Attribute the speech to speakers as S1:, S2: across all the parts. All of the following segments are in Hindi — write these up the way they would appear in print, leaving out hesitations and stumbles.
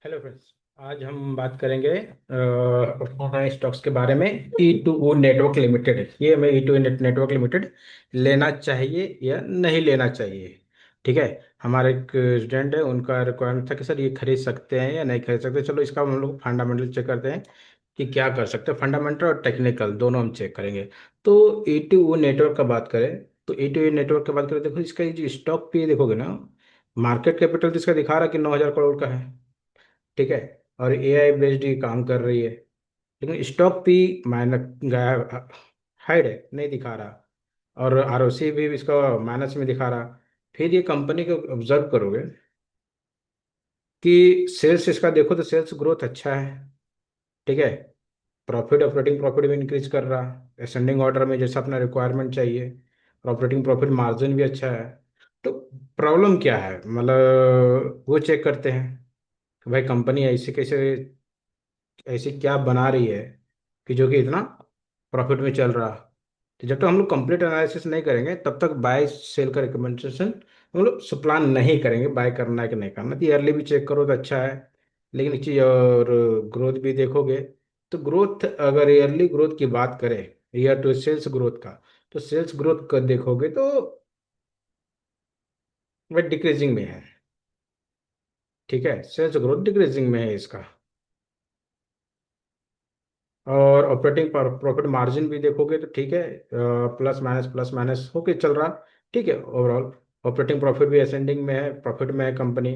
S1: Hello friends. आज हम बात करेंगे स्टॉक्स के बारे में। ई टू ओ नेटवर्क लिमिटेड, ये हमें ई टू नेटवर्क लिमिटेड लेना चाहिए या नहीं लेना चाहिए। ठीक है। हमारे एक स्टूडेंट है, उनका रिक्वायरमेंट था कि सर ये खरीद सकते हैं या नहीं खरीद सकते। चलो इसका हम लोग फंडामेंटल चेक करते हैं कि क्या कर सकते हैं। फंडामेंटल और टेक्निकल दोनों हम चेक करेंगे। तो ई टू ओ नेटवर्क का बात करें, तो ई टू ओ नेटवर्क की बात करें, देखो इसका ये जो स्टॉक पे देखोगे ना, मार्केट कैपिटल तो इसका दिखा रहा है कि 9,000 करोड़ का है। ठीक है। और एआई बेस्ड ही काम कर रही है, लेकिन स्टॉक भी माइनस गया, हाइड है, नहीं दिखा रहा। और आरओसी भी इसका माइनस में दिखा रहा। फिर ये कंपनी को ऑब्जर्व करोगे कि सेल्स इसका देखो तो सेल्स ग्रोथ अच्छा है। ठीक है। प्रॉफिट, ऑपरेटिंग प्रॉफिट भी इंक्रीज कर रहा है असेंडिंग ऑर्डर में, जैसा अपना रिक्वायरमेंट चाहिए। और ऑपरेटिंग प्रॉफिट मार्जिन भी अच्छा है। तो प्रॉब्लम क्या है, मतलब वो चेक करते हैं कि भाई कंपनी ऐसे कैसे, ऐसी क्या बना रही है कि जो कि इतना प्रॉफिट में चल रहा। तो जब तक हम लोग कंप्लीट एनालिसिस नहीं करेंगे तब तक बाय सेल का रिकमेंडेशन हम लोग प्लान नहीं करेंगे, बाय करना है कि नहीं करना। तो ईयरली भी चेक करो तो अच्छा है, लेकिन एक चीज़ और, ग्रोथ भी देखोगे तो ग्रोथ, अगर ईयरली ग्रोथ की बात करें, ईयर टू सेल्स ग्रोथ का, तो सेल्स ग्रोथ का देखोगे तो वह डिक्रीजिंग में है। ठीक है, सेल्स ग्रोथ डिक्रीजिंग में है इसका। और ऑपरेटिंग प्रॉफिट मार्जिन भी देखोगे तो ठीक है, प्लस माइनस होके चल रहा। ठीक है, ओवरऑल ऑपरेटिंग प्रॉफिट भी असेंडिंग में है, प्रॉफिट में है कंपनी।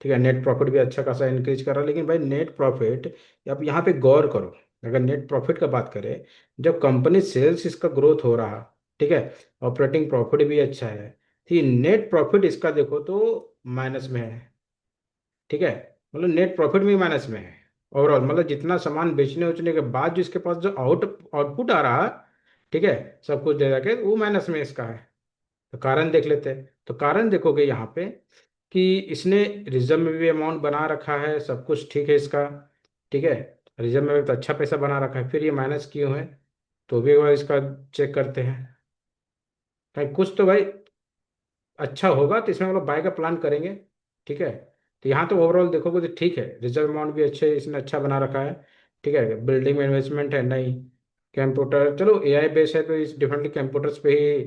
S1: ठीक है, नेट प्रॉफिट भी अच्छा खासा इंक्रीज कर रहा है। लेकिन भाई नेट प्रॉफिट, अब यहाँ पे गौर करो, अगर नेट प्रॉफिट का बात करें, जब कंपनी सेल्स इसका ग्रोथ हो रहा, ठीक है, ऑपरेटिंग प्रॉफिट भी अच्छा है, तो ये नेट प्रॉफिट इसका देखो तो माइनस में है। ठीक है, मतलब नेट प्रॉफिट भी माइनस में है ओवरऑल, मतलब जितना सामान बेचने उचने के बाद जो इसके पास जो आउटपुट आ रहा है, ठीक है, सब कुछ दे के वो माइनस में इसका है। तो कारण देख लेते हैं। तो कारण देखोगे यहाँ पे कि इसने रिजर्व में भी अमाउंट बना रखा है, सब कुछ ठीक है इसका। ठीक है, रिजर्व में भी तो अच्छा पैसा बना रखा है, फिर ये माइनस क्यों है, तो भी एक बार इसका चेक करते हैं। भाई कुछ तो भाई अच्छा होगा तो इसमें हम लोग बाय का प्लान करेंगे। ठीक है। तो यहाँ तो ओवरऑल देखोगे तो ठीक है, रिजर्व अमाउंट भी अच्छे इसने अच्छा बना रखा है। ठीक है, बिल्डिंग में इन्वेस्टमेंट है नहीं। कंप्यूटर चलो एआई बेस है तो इस डिफरेंटली कंप्यूटर्स पे ही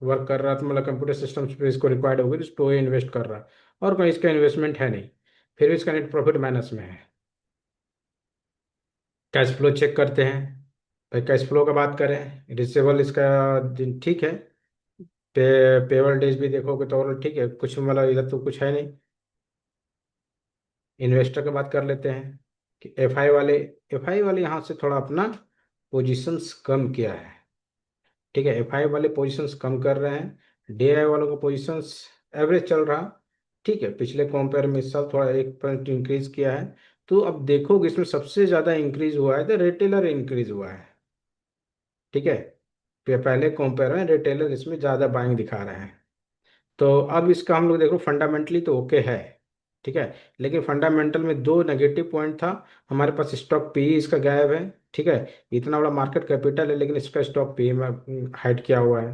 S1: वर्क कर रहा था, मतलब कंप्यूटर सिस्टम्स पे इसको रिक्वायर्ड होगी तो इस पे इन्वेस्ट कर रहा है। और कहीं इसका इन्वेस्टमेंट है नहीं, फिर भी इसका नेट प्रॉफिट माइनस में है। कैश फ्लो चेक करते हैं। भाई कैश फ्लो का बात करें, रिसेबल इसका दिन ठीक है। पेबल डेज भी देखोगे तो ओवरऑल ठीक है, कुछ मतलब इधर तो कुछ है नहीं। इन्वेस्टर की बात कर लेते हैं कि एफआई वाले यहाँ से थोड़ा अपना पोजीशंस कम किया है। ठीक है, एफआई वाले पोजीशंस कम कर रहे हैं, डीआई वालों का पोजीशंस एवरेज चल रहा। ठीक है, पिछले कंपेयर में इस साल थोड़ा 1 पॉइंट इंक्रीज किया है। तो अब देखोगे इसमें सबसे ज़्यादा इंक्रीज हुआ है तो रिटेलर इंक्रीज हुआ है। ठीक है, पहले कंपेयर में रिटेलर इसमें ज़्यादा बाइंग दिखा रहे हैं। तो अब इसका हम लोग देखो फंडामेंटली तो ओके है। ठीक है, लेकिन फंडामेंटल में दो नेगेटिव पॉइंट था। हमारे पास स्टॉक पी इसका गायब है। ठीक है, इतना बड़ा मार्केट कैपिटल है लेकिन इसका स्टॉक पी में हाइड किया हुआ है।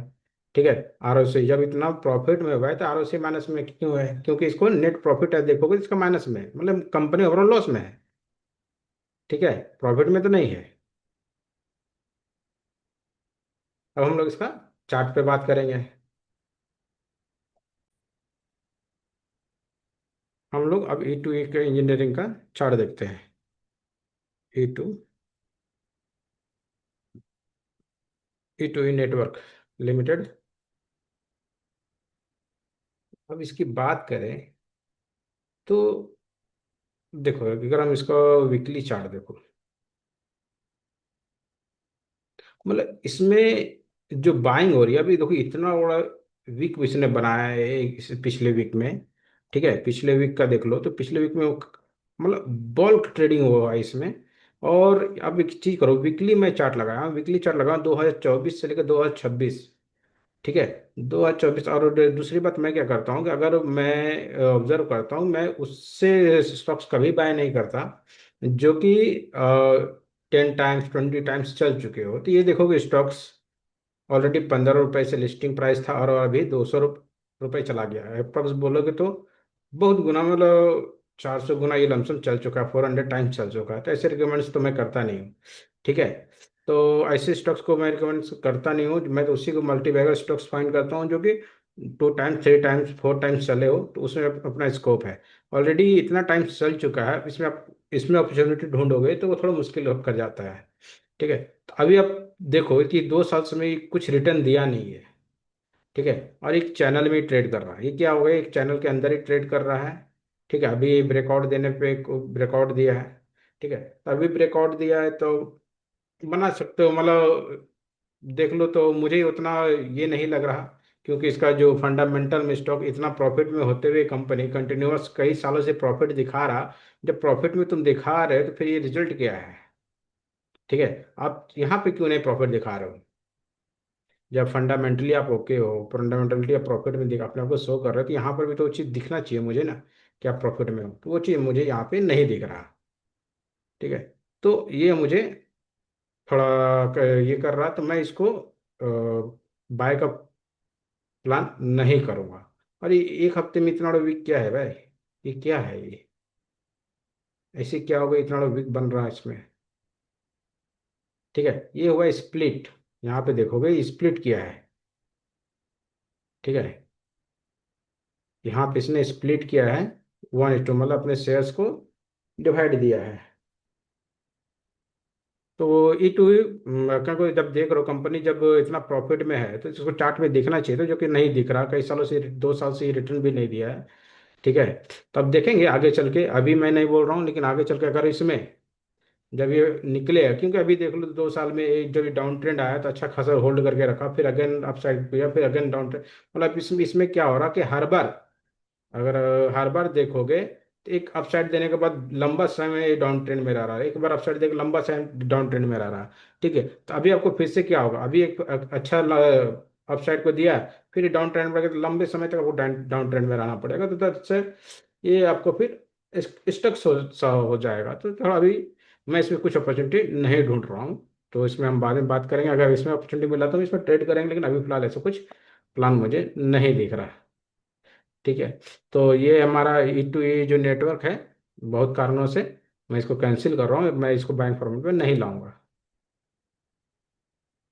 S1: ठीक है, आरओसी जब इतना प्रॉफिट में हुआ है तो आरओसी माइनस में क्यों है, क्योंकि इसको नेट प्रॉफिट है देखोगे तो इसका माइनस में है, मतलब कंपनी ओवरऑल लॉस में है। ठीक है, प्रॉफिट में तो नहीं है। अब हम लोग इसका चार्ट पे बात करेंगे। हम लोग अब ई टू ई के इंजीनियरिंग का चार्ट देखते हैं। E two E two E network limited. अब इसकी बात करें तो देखो, अगर हम इसका वीकली चार्ट देखो, मतलब इसमें जो बाइंग हो रही है, अभी देखो इतना बड़ा वीक इसने बनाया है इस पिछले वीक में। ठीक है, पिछले वीक का देख लो तो पिछले वीक में मतलब बल्क ट्रेडिंग हुआ है इसमें। और अब एक चीज करो, वीकली मैं चार्ट लगाया, वीकली चार्ट लगाया 2024 से लेकर 2026। ठीक है, 2024। और दूसरी बात मैं क्या करता हूँ कि अगर मैं ऑब्जर्व करता हूँ, मैं उससे स्टॉक्स कभी बाय नहीं करता जो कि 10 टाइम्स 20 टाइम्स चल चुके हो। तो ये देखोगे स्टॉक्स ऑलरेडी 15 रुपए से लिस्टिंग प्राइस था और अभी 200 रुपये चला गया है अप्रॉक्स, बोलोगे तो बहुत गुना, मतलब 400 गुना ये लमसम चल चुका है, 400 टाइम्स चल चुका है, तो ऐसे रिकमेंड्स तो मैं करता नहीं हूँ। ठीक है। तो ऐसे स्टॉक्स को मैं रिकमेंड करता नहीं हूँ, मैं तो उसी को मल्टी बैगर स्टॉक्स फाइंड करता हूँ जो कि 2 टाइम्स, 3 टाइम्स, 4 टाइम्स चले हो, तो उसमें अपना स्कोप है। ऑलरेडी इतना टाइम चल चुका है, इसमें आप इसमें अपॉर्चुनिटी ढूंढोगे तो वो थोड़ा मुश्किल कर जाता है। ठीक है। तो अभी आप देखो कि 2 साल से में कुछ रिटर्न दिया नहीं है। ठीक है। और एक चैनल में ट्रेड कर रहा है, ये क्या हो गया, एक चैनल के अंदर ही ट्रेड कर रहा है। ठीक है। अभी ब्रेकआउट देने पे ब्रेकआउट दिया है। ठीक है। तो अभी ब्रेकआउट दिया है तो बना सकते हो, मतलब देख लो, तो मुझे उतना ये नहीं लग रहा, क्योंकि इसका जो फंडामेंटल में स्टॉक इतना प्रॉफिट में होते हुए कंपनी कंटिन्यूअस कई सालों से प्रॉफिट दिखा रहा, जब प्रॉफिट में तुम दिखा रहे हो तो फिर ये रिजल्ट क्या है। ठीक है। आप यहाँ पे क्यों नहीं प्रॉफिट दिखा रहे हो, जब फंडामेंटली आप ओके हो, फंडामेंटली आप प्रॉफिट में दिखा अपने आप को शो कर रहे हो, तो यहाँ पर भी तो वो चीज़ दिखना चाहिए मुझे ना, कि आप प्रॉफिट में हो, तो वो चीज़ मुझे यहाँ पे नहीं दिख रहा। ठीक है। तो ये मुझे थोड़ा ये कर रहा, तो मैं इसको बाय का प्लान नहीं करूँगा। और ये एक हफ्ते में इतना बड़ा वीक क्या है भाई, ये क्या है ये, ऐसे क्या होगा इतना बड़ा वीक बन रहा है इसमें। ठीक है। ये हुआ स्प्लिट, यहाँ पे देखोगे स्प्लिट किया है। ठीक है। यहाँ पे इसने स्प्लिट किया है 1:2, मतलब अपने शेयर्स को डिवाइड दिया है। तो ई टू, क्योंकि जब देख रहे हो कंपनी जब इतना प्रॉफिट में है तो इसको चार्ट में दिखना चाहिए था, जो कि नहीं दिख रहा, कई सालों से, 2 साल से रिटर्न भी नहीं दिया है। ठीक है। तब देखेंगे आगे चल के, अभी मैं नहीं बोल रहा हूँ, लेकिन आगे चल के अगर इसमें जब ये निकले, क्योंकि अभी देख लो 2 साल में एक जब ये डाउन ट्रेंड आया तो अच्छा खासा होल्ड करके रखा, फिर अगेन अपसाइड गया, फिर अगेन डाउन ट्रेंड, मतलब इसमें क्या हो रहा कि हर बार, अगर हर बार देखोगे तो एक अपसाइड देने के बाद लंबा समय डाउन ट्रेंड में रह रहा है, एक बार अपसाइड देकर लंबा समय डाउन ट्रेंड में रह रहा है। ठीक है। तो अभी आपको फिर से क्या होगा, अभी एक अच्छा अपसाइड को दिया, फिर डाउन ट्रेंड में गया, तो लंबे समय तक आपको डाउन ट्रेंड में रहना पड़ेगा, तो तब ये आपको फिर स्टक सा हो जाएगा। तो थोड़ा अभी मैं इसमें कुछ अपॉर्चुनिटी नहीं ढूंढ रहा हूँ, तो इसमें हम बाद में बात करेंगे, अगर इसमें अपॉर्चुनिटी मिला तो हम इसमें ट्रेड करेंगे, लेकिन अभी फिलहाल ऐसा कुछ प्लान मुझे नहीं दिख रहा है। ठीक है। तो ये हमारा ई टू ई जो नेटवर्क है, बहुत कारणों से मैं इसको कैंसिल कर रहा हूँ, मैं इसको बैंक फॉर्मेट में नहीं लाऊंगा।